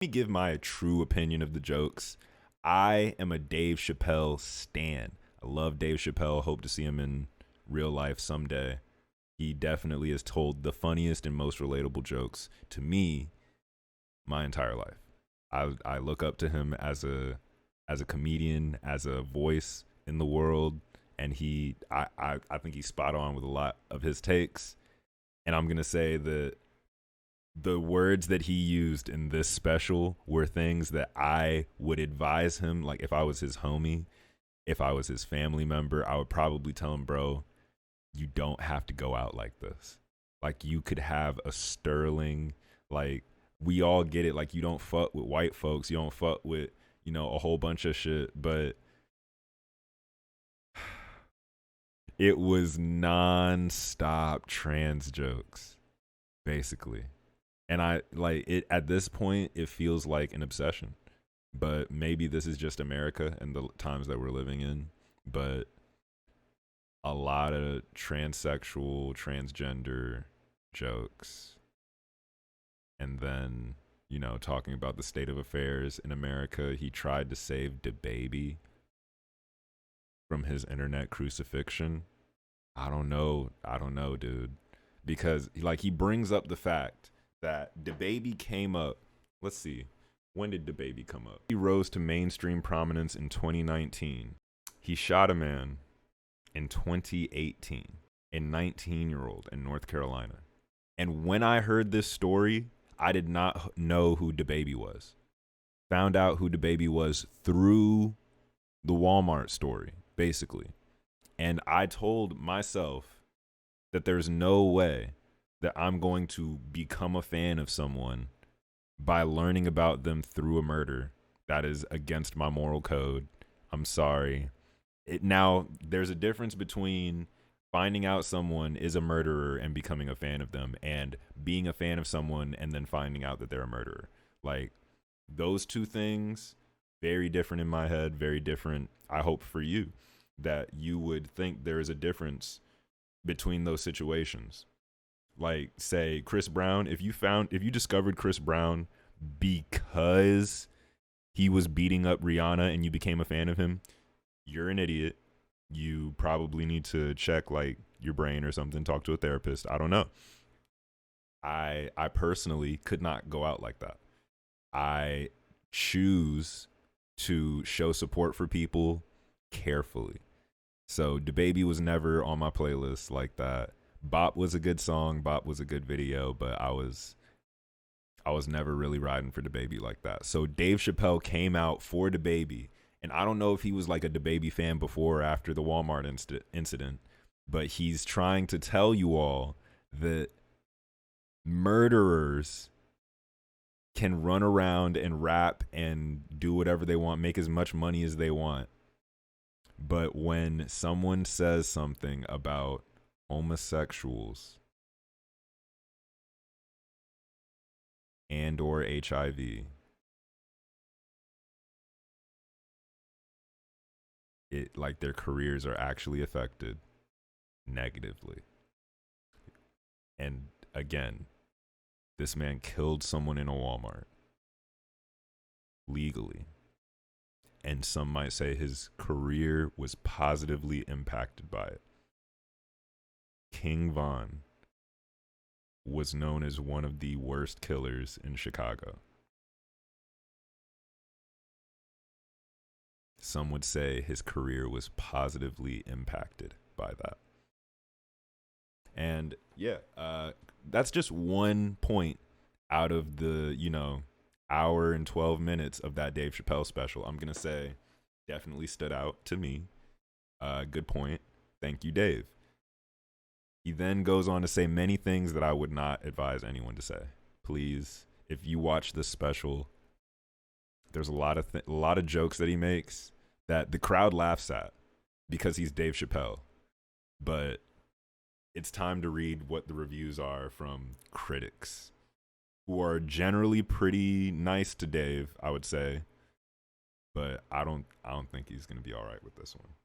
me give my true opinion of the jokes. I am a Dave Chappelle stan. I love Dave Chappelle. Hope to see him in real life someday. He definitely has told the funniest and most relatable jokes to me my entire life. I look up to him as a comedian, as a voice in the world, and I think he's spot on with a lot of his takes. And I'm gonna say that the words that he used in this special were things that I would advise him. Like if I was his homie, if I was his family member, I would probably tell him, bro, you don't have to go out like this. Like you could have a sterling, like we all get it. Like you don't fuck with white folks, you don't fuck with, a whole bunch of shit, but it was non-stop trans jokes, basically. And I like it at this point, it feels like an obsession. But maybe this is just America and the times that we're living in. But a lot of transsexual, transgender jokes. And then, talking about the state of affairs in America, he tried to save DaBaby from his internet crucifixion. I don't know. I don't know, dude. Because like he brings up the fact that DaBaby came up. Let's see. When did DaBaby come up? He rose to mainstream prominence in 2019. He shot a man in 2018, a 19-year-old in North Carolina. And when I heard this story, I did not know who DaBaby was. Found out who DaBaby was through the Walmart story, basically. And I told myself that there's no way that I'm going to become a fan of someone by learning about them through a murder. That is against my moral code. I'm sorry. Now, there's a difference between finding out someone is a murderer and becoming a fan of them and being a fan of someone and then finding out that they're a murderer. Like, those two things, very different in my head, very different, I hope, for you, that you would think there is a difference between those situations. Like, say, Chris Brown, if you discovered Chris Brown because he was beating up Rihanna and you became a fan of him, you're an idiot. You probably need to check like your brain or something, talk to a therapist. I don't know. I personally could not go out like that. I choose to show support for people carefully. So DaBaby was never on my playlist like that. Bop was a good song, Bop was a good video, but I was never really riding for DaBaby like that. So Dave Chappelle came out for DaBaby, and I don't know if he was like a DaBaby fan before or after the Walmart incident, but he's trying to tell you all that murderers can run around and rap and do whatever they want, make as much money as they want. But when someone says something about homosexuals and or HIV, it like their careers are actually affected negatively. And again, this man killed someone in a Walmart legally. And some might say his career was positively impacted by it. King Von was known as one of the worst killers in Chicago. Some would say his career was positively impacted by that. And yeah, that's just one point out of the, hour and 12 minutes of that Dave Chappelle special. I'm going to say definitely stood out to me. Good point. Thank you, Dave. He then goes on to say many things that I would not advise anyone to say. Please, if you watch this special, there's a lot of jokes that he makes that the crowd laughs at because he's Dave Chappelle. But it's time to read what the reviews are from critics, who are generally pretty nice to Dave, I would say. But I don't think he's going to be all right with this one.